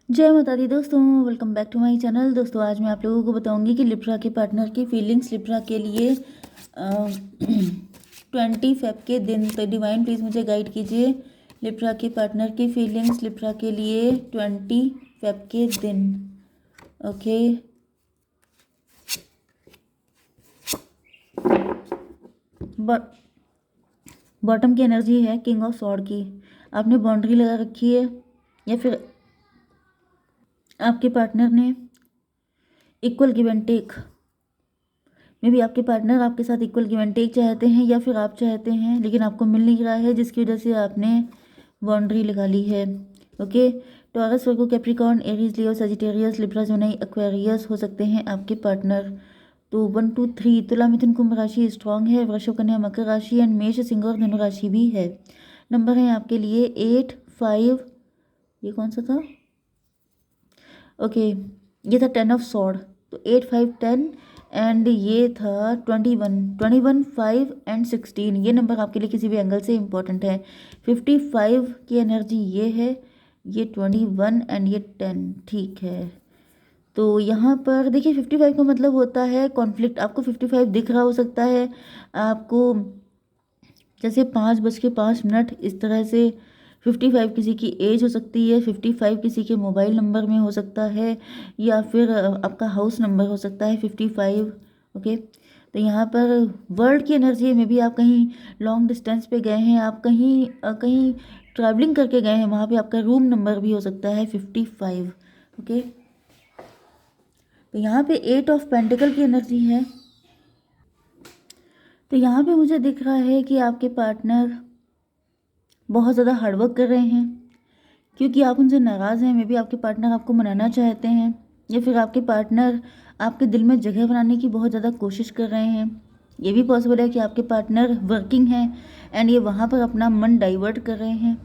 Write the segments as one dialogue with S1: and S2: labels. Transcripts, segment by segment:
S1: जय माता दी दोस्तों, welcome back to my channel. दोस्तों आज मैं आप लोगों को बताऊंगी कि लिब्रा के पार्टनर की फीलिंग्स लिब्रा के लिए 20 फेब के दिन। तो डिवाइन प्लीज़ मुझे गाइड कीजिए लिब्रा के पार्टनर की फीलिंग्स लिब्रा के लिए 20 फेब के दिन। ओके, बॉटम की एनर्जी है किंग ऑफ सॉर्ड की। आपने बाउंड्री लगा रखी है या फिर आपके पार्टनर ने equal give and take, may be आपके पार्टनर आपके साथ इक्वल गिव एंड टेक चाहते हैं या फिर आप चाहते हैं लेकिन आपको मिल नहीं रहा है, जिसकी वजह से आपने बाउंड्री लगा ली है। ओके, टॉरस, वर्गो, कैप्रिकॉर्न, एरीज, लियो, सजिटेरियस, लिब्रा, जोनाई, एक्वेरियस हो सकते हैं आपके पार्टनर। तो 1 2 3 तुला, मिथुन, कुंभ राशि स्ट्रांग है। वृषभ, कन्या, मकर राशि एंड मेष, सिंह और धनु राशि भी है। नंबर है आपके लिए 8 5। ये कौन सा था? ओके, ये था 10 ऑफ सॉर्ड। तो 8 5 10 एंड ये था 21 5 एंड 16। ये नंबर आपके लिए किसी भी एंगल से इम्पोर्टेंट है। 55 की एनर्जी ये है, ये 21 एंड ये 10। ठीक है, तो यहाँ पर देखिए 55 का मतलब होता है कॉन्फ्लिक्ट। आपको 55 दिख रहा हो सकता है आपको, जैसे 5:05 इस तरह से। 55 किसी की एज हो सकती है, 55 किसी के मोबाइल नंबर में हो सकता है, या फिर आपका हाउस नंबर हो सकता है 55। ओके, तो यहाँ पर वर्ल्ड की एनर्जी में भी आप कहीं लॉन्ग डिस्टेंस पे गए हैं, आप कहीं कहीं ट्रैवलिंग करके गए हैं, वहाँ पे आपका रूम नंबर भी हो सकता है 55। ओके, तो यहाँ पे 8 ऑफ पेंटिकल की एनर्जी है। तो यहाँ पे मुझे दिख रहा है कि आपके पार्टनर बहुत ज़्यादा हार्डवर्क कर रहे हैं क्योंकि आप उनसे नाराज़ हैं। मे बी आपके पार्टनर आपको मनाना चाहते हैं या फिर आपके पार्टनर आपके दिल में जगह बनाने की बहुत ज़्यादा कोशिश कर रहे हैं। ये भी पॉसिबल है कि आपके पार्टनर वर्किंग हैं एंड ये वहाँ पर अपना मन डाइवर्ट कर रहे हैं।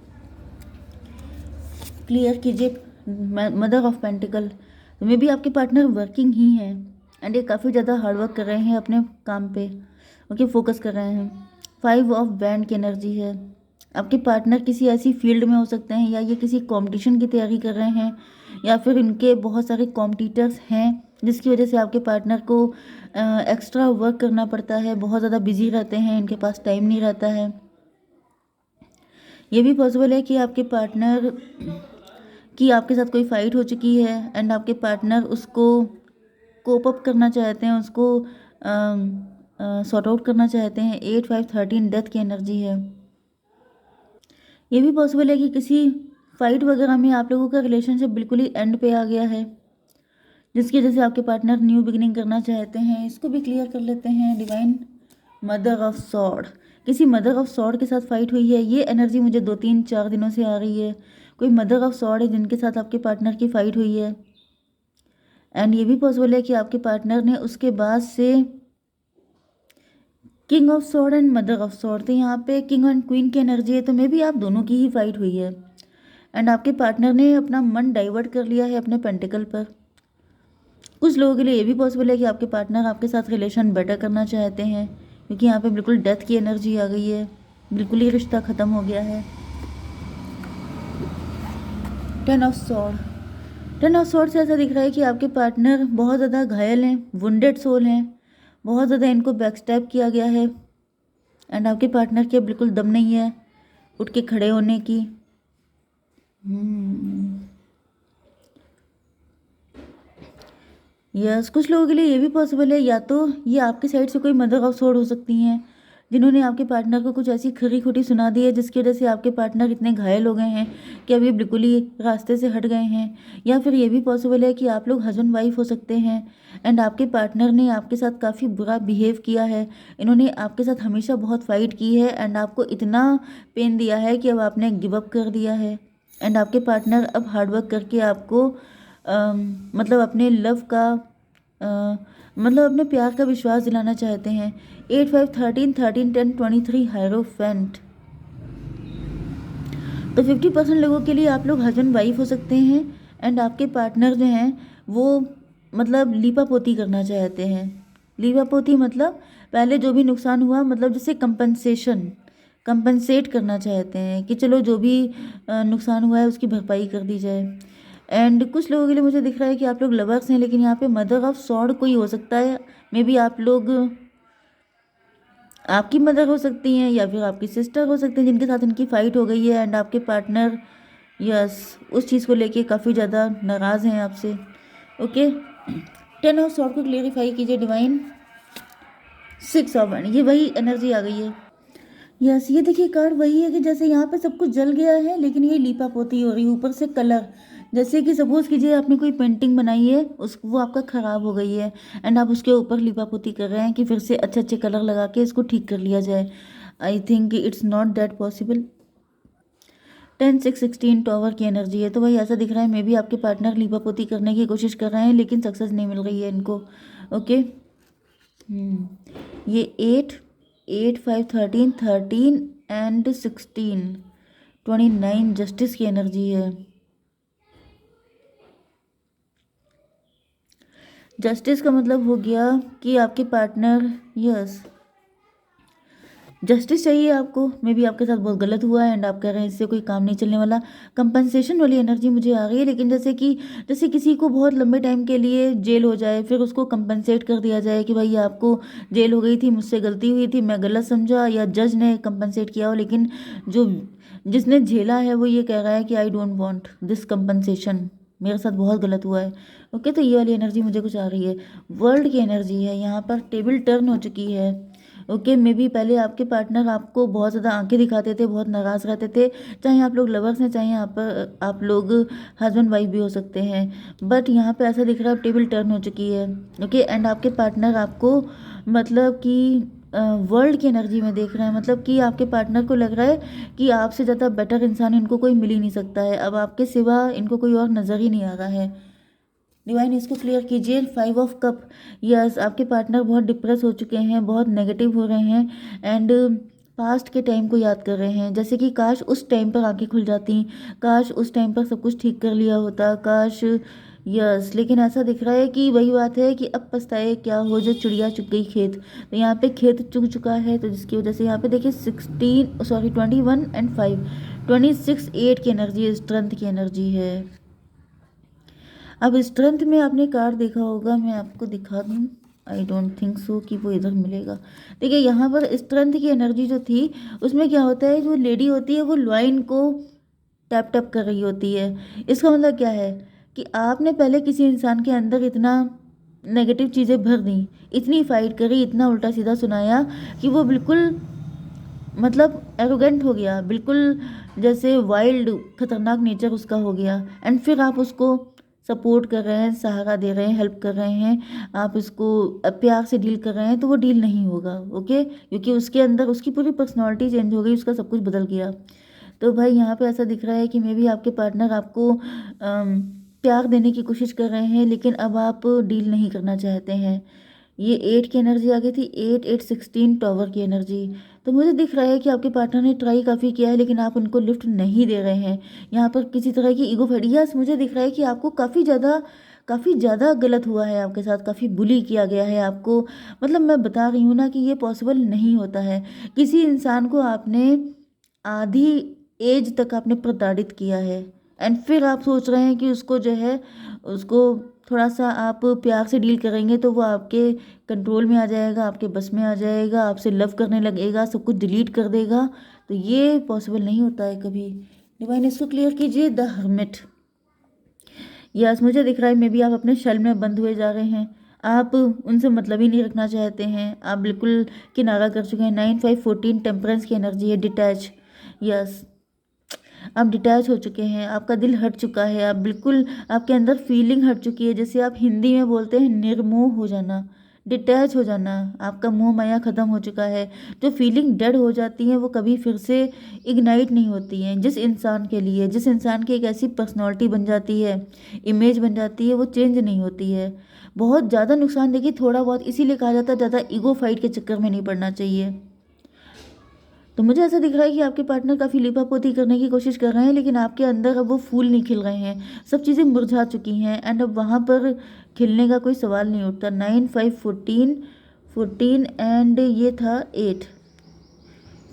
S1: क्लियर कीजिए मदर ऑफ पेंटिकल। तो मे बी आपके पार्टनर वर्किंग ही हैं एंड ये काफ़ी ज़्यादा हार्डवर्क कर रहे हैं अपने काम पे। ओके, फोकस कर रहे हैं। 5 ऑफ बैंड की एनर्जी है। आपके पार्टनर किसी ऐसी फील्ड में हो सकते हैं या ये किसी कंपटीशन की तैयारी कर रहे हैं या फिर इनके बहुत सारे कॉम्पिटिटर्स हैं, जिसकी वजह से आपके पार्टनर को एक्स्ट्रा वर्क करना पड़ता है। बहुत ज़्यादा बिजी रहते हैं, इनके पास टाइम नहीं रहता है। ये भी पॉसिबल है कि आपके पार्टनर की आपके साथ कोई फाइट हो चुकी है एंड आपके पार्टनर उसको कोप अप करना चाहते हैं, उसको सॉर्ट आउट करना चाहते हैं। 8 5 13 डेथ की एनर्जी है। ये भी पॉसिबल है कि किसी फाइट वगैरह में आप लोगों का रिलेशनशिप बिल्कुल ही एंड पे आ गया है, जिसकी वजह से आपके पार्टनर न्यू बिगिनिंग करना चाहते हैं। इसको भी क्लियर कर लेते हैं। डिवाइन मदर ऑफ सॉर्ड, किसी मदर ऑफ सॉर्ड के साथ फाइट हुई है। ये एनर्जी मुझे 2 3 4 दिनों से आ रही है। कोई मदर ऑफ सॉर्ड है जिनके साथ आपके पार्टनर की फाइट हुई है एंड ये भी पॉसिबल है कि आपके पार्टनर ने उसके बाद से king of sword and mother of sword. तो यहाँ पे किंग एंड क्वीन की एनर्जी है, तो मे बी आप दोनों की ही फाइट हुई है एंड आपके पार्टनर ने अपना मन डाइवर्ट कर लिया है अपने पेंटिकल पर। कुछ लोगों के लिए ये भी पॉसिबल है कि आपके पार्टनर आपके साथ रिलेशन बेटर करना चाहते हैं, क्योंकि यहाँ पे बिल्कुल डेथ की एनर्जी आ गई है, बिल्कुल ही रिश्ता ख़त्म हो गया है। 10 ऑफ सॉर्ड, 10 ऑफ सॉर्ड से ऐसा दिख रहा है कि आपके पार्टनर बहुत ज़्यादा घायल हैं, वुंडेड सोल हैं, बहुत ज़्यादा इनको बैकस्टैप किया गया है एंड आपके पार्टनर के बिल्कुल दम नहीं है उठ के खड़े होने की। यस, कुछ लोगों के लिए ये भी पॉसिबल है, या तो ये आपकी साइड से कोई मदर ऑफ सॉर्ड हो सकती हैं जिन्होंने आपके पार्टनर को कुछ ऐसी खरी खोटी सुना दी है जिसकी वजह से आपके पार्टनर इतने घायल हो गए हैं कि अभी बिल्कुल ही रास्ते से हट गए हैं। या फिर ये भी पॉसिबल है कि आप लोग हस्बैंड वाइफ हो सकते हैं एंड आपके पार्टनर ने आपके साथ काफ़ी बुरा बिहेव किया है। इन्होंने आपके साथ हमेशा बहुत फाइट की है एंड आपको इतना पेन दिया है कि अब आपने गिव अप कर दिया है एंड आपके पार्टनर अब हार्डवर्क करके आपको मतलब अपने लव का मतलब अपने प्यार का विश्वास दिलाना चाहते हैं। 8 5 13 13 10 23 हायरोफेंट। तो 50% लोगों के लिए आप लोग हस्बैंड वाइफ हो सकते हैं एंड आपके पार्टनर जो हैं वो मतलब लीपा पोती करना चाहते हैं। लीपा पोती मतलब पहले जो भी नुकसान हुआ, मतलब जैसे कंपनसेट करना चाहते हैं कि चलो जो भी नुकसान हुआ है उसकी भरपाई कर दी जाए। एंड कुछ लोगों के लिए मुझे दिख रहा है कि आप लोग लवर्स हैं, लेकिन यहाँ पे मदर ऑफ सॉर्ड कोई हो सकता है। मे बी आप लोग, आपकी मदर हो सकती हैं या फिर आपकी सिस्टर हो सकती हैं जिनके साथ इनकी फाइट हो गई है, एंड आपके पार्टनर यस उस चीज़ को लेके काफ़ी ज़्यादा नाराज़ हैं आपसे। ओके, 10 ऑफ सॉर्ड को क्लेरिफाई कीजिए डिवाइन। 6 ऑफ वन, ये वही एनर्जी आ गई है। यस, ये देखिए कार्ड वही है कि जैसे यहाँ पे सब कुछ जल गया है, लेकिन ये लीपा पोती हो रही है ऊपर से कलर। जैसे कि सपोज कीजिए आपने कोई पेंटिंग बनाई है, उस वो आपका ख़राब हो गई है, एंड आप उसके ऊपर लीपा पोती कर रहे हैं कि फिर से अच्छे अच्छे कलर लगा के इसको ठीक कर लिया जाए। I think it's not that possible. 10 6 16 tower की एनर्जी है, तो भाई ऐसा दिख रहा है मे बी आपके पार्टनर लीपा पोती करने की कोशिश कर रहे हैं, लेकिन सक्सेस नहीं मिल रही है इनको। ओके, ये 8 8 5 13 13 एंड 16 29 जस्टिस की एनर्जी है। जस्टिस का मतलब हो गया कि आपके पार्टनर यस जस्टिस चाहिए आपको। मे बी आपके साथ बहुत गलत हुआ है एंड आप कह रहे हैं इससे कोई काम नहीं चलने वाला। कंपनसेशन वाली एनर्जी मुझे आ रही है, लेकिन जैसे किसी को बहुत लंबे टाइम के लिए जेल हो जाए, फिर उसको कंपनसेट कर दिया जाए कि भाई आपको जेल हो गई थी, मुझसे गलती हुई थी, मैं गलत समझा, या जज ने कंपनसेट किया हो, लेकिन जो जिसने झेला है वो ये कह रहा है कि I don't want this compensation, मेरे साथ बहुत गलत हुआ है। ओके, तो ये वाली एनर्जी मुझे कुछ आ रही है। वर्ल्ड की एनर्जी है, यहाँ पर टेबल टर्न हो चुकी है। ओके, मे बी पहले आपके पार्टनर आपको बहुत ज़्यादा आंखें दिखाते थे, बहुत नाराज़ रहते थे, चाहे आप लोग लवर्स हैं, चाहे आप लोग हस्बैंड वाइफ भी हो सकते हैं, बट यहाँ पे ऐसा दिख रहा है टेबल टर्न हो चुकी है। ओके, एंड आपके पार्टनर आपको मतलब कि वर्ल्ड की एनर्जी में देख रहे हैं, मतलब कि आपके पार्टनर को लग रहा है कि आपसे ज़्यादा बेटर इंसान इनको कोई मिल ही नहीं सकता है, अब आपके सिवा इनको कोई और नज़र ही नहीं आ रहा है। डिवाइन इसको क्लियर कीजिए। 5 ऑफ कप, यस आपके पार्टनर बहुत डिप्रेस हो चुके हैं, बहुत नेगेटिव हो रहे हैं, एंड पास्ट के टाइम को याद कर रहे हैं, जैसे कि काश उस टाइम पर आंखें खुल जाती, काश उस टाइम पर सब कुछ ठीक कर लिया होता, काश यस। लेकिन ऐसा दिख रहा है कि वही बात है कि अब पछताए क्या हो जो चिड़िया चुग गई खेत। तो यहाँ पे खेत चुग चुका है, तो जिसकी वजह से यहाँ पे देखिए 21 एंड 5 26 8 की एनर्जी स्ट्रेंथ की एनर्जी है। अब स्ट्रेंथ में आपने कार्ड देखा होगा, मैं आपको दिखा दूँ। आई डोंट थिंक सो कि वो इधर मिलेगा। देखिए यहाँ पर स्ट्रेंथ की एनर्जी जो थी उसमें क्या होता है, जो लेडी होती है वो लॉइन को टैप टैप कर रही होती है। इसका मतलब क्या है कि आपने पहले किसी इंसान के अंदर इतना नेगेटिव चीज़ें भर दी, इतनी फाइट करी, इतना उल्टा सीधा सुनाया कि वो बिल्कुल मतलब एरोगेंट हो गया, बिल्कुल जैसे वाइल्ड खतरनाक नेचर उसका हो गया, एंड फिर आप उसको सपोर्ट कर रहे हैं, सहारा दे रहे हैं, हेल्प कर रहे हैं, आप इसको प्यार से डील कर रहे हैं, तो वो डील नहीं होगा। ओके, क्योंकि उसके अंदर उसकी पूरी पर्सनालिटी चेंज हो गई, उसका सब कुछ बदल गया। तो भाई यहाँ पे ऐसा दिख रहा है कि मे बी आपके पार्टनर आपको प्यार देने की कोशिश कर रहे हैं, लेकिन अब आप डील नहीं करना चाहते हैं। ये 8 की एनर्जी आ गई थी, 8 8 16 टॉवर की एनर्जी। तो मुझे दिख रहा है कि आपके पार्टनर ने ट्राई काफ़ी किया है, लेकिन आप उनको लिफ्ट नहीं दे रहे हैं। यहाँ पर किसी तरह की ईगो फाइट, यस मुझे दिख रहा है कि आपको काफ़ी ज़्यादा गलत हुआ है, आपके साथ काफ़ी बुली किया गया है आपको। मतलब मैं बता रही हूँ ना कि ये पॉसिबल नहीं होता है। किसी इंसान को आपने आधी एज तक आपने प्रताड़ित किया है, एंड फिर आप सोच रहे हैं कि उसको जो है उसको थोड़ा सा आप प्यार से डील करेंगे तो वो आपके कंट्रोल में आ जाएगा, आपके बस में आ जाएगा, आपसे लव करने लगेगा, सब कुछ डिलीट कर देगा। तो ये पॉसिबल नहीं होता है कभी। डिवाइन इसको क्लियर कीजिए। द हर्मिट, यस मुझे दिख रहा है मे बी आप अपने शेल में बंद हुए जा रहे हैं, आप उनसे मतलब ही नहीं रखना चाहते हैं, आप बिल्कुल किनारा कर चुके हैं। 9 5 14 टेम्परेंस की एनर्जी है, डिटैच, यस आप डिटैच हो चुके हैं, आपका दिल हट चुका है, आप बिल्कुल आपके अंदर फीलिंग हट चुकी है, जैसे आप हिंदी में बोलते हैं निर्मोह हो जाना, डिटैच हो जाना, आपका मोह माया ख़त्म हो चुका है। जो फीलिंग डेड हो जाती हैं वो कभी फिर से इग्नाइट नहीं होती हैं। जिस इंसान के लिए, जिस इंसान की एक ऐसी पर्सनैलिटी बन जाती है, इमेज बन जाती है, वो चेंज नहीं होती है। बहुत ज़्यादा नुकसान देखिए, थोड़ा बहुत, इसीलिए कहा जाता है ज़्यादा ईगो फाइट के चक्कर में नहीं पड़ना चाहिए। तो मुझे ऐसा दिख रहा है कि आपके पार्टनर काफ़ी लिपापोती करने की कोशिश कर रहे हैं, लेकिन आपके अंदर अब वो फूल नहीं खिल रहे हैं, सब चीज़ें मुरझा चुकी हैं, एंड अब वहाँ पर खिलने का कोई सवाल नहीं उठता। 9 5 14 14 एंड ये था 8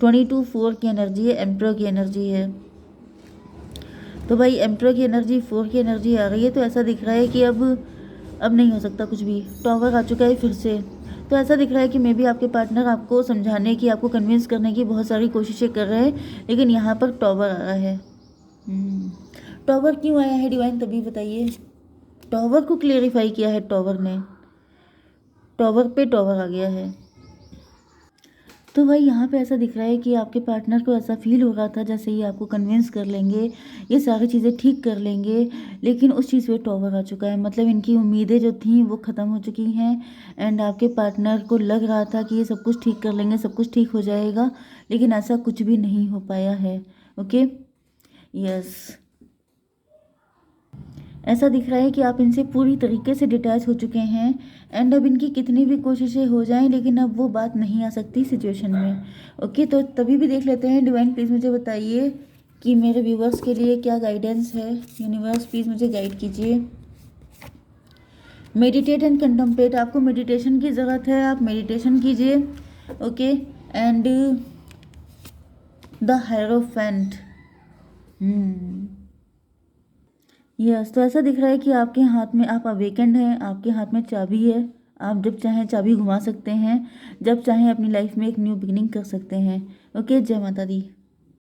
S1: 22 4 की एनर्जी है, एम्प्रो की एनर्जी है। तो भाई एम्प्रो की एनर्जी, 4 की एनर्जी आ रही है, तो ऐसा दिख रहा है कि अब नहीं हो सकता कुछ भी। टॉवर आ चुका है फिर से, तो ऐसा दिख रहा है कि मे बी आपके पार्टनर आपको समझाने की, आपको कन्विंस करने की बहुत सारी कोशिशें कर रहे हैं, लेकिन यहाँ पर टॉवर आ रहा है। टॉवर क्यों आया है डिवाइन, तभी बताइए। टॉवर को क्लेरिफाई किया है टॉवर ने, टॉवर पे टॉवर आ गया है। तो भाई यहाँ पे ऐसा दिख रहा है कि आपके पार्टनर को ऐसा फील हो रहा था जैसे ये आपको कन्विंस कर लेंगे, ये सारी चीज़ें ठीक कर लेंगे, लेकिन उस चीज़ पे टॉवर आ चुका है। मतलब इनकी उम्मीदें जो थी वो ख़त्म हो चुकी हैं, एंड आपके पार्टनर को लग रहा था कि ये सब कुछ ठीक कर लेंगे, सब कुछ ठीक हो जाएगा, लेकिन ऐसा कुछ भी नहीं हो पाया है। ओके, यस, ऐसा दिख रहा है कि आप इनसे पूरी तरीके से डिटैच हो चुके हैं, एंड अब इनकी कितनी भी कोशिशें हो जाएं, लेकिन अब वो बात नहीं आ सकती सिचुएशन में। ओके, तो तभी भी देख लेते हैं। डिवाइन प्लीज़ मुझे बताइए कि मेरे व्यूवर्स के लिए क्या गाइडेंस है। यूनिवर्स प्लीज़ मुझे गाइड कीजिए। मेडिटेट एंड कंटम्पलेट, आपको मेडिटेशन की ज़रूरत है, आप मेडिटेशन कीजिए। Okay, and the hierophant, yes, तो ऐसा दिख रहा है कि आपके हाथ में, आप अवेकेंड हैं, आपके हाथ में चाबी है, आप जब चाहें चाबी घुमा सकते हैं, जब चाहें अपनी लाइफ में एक न्यू बिगिनिंग कर सकते हैं। ओके, जय माता दी।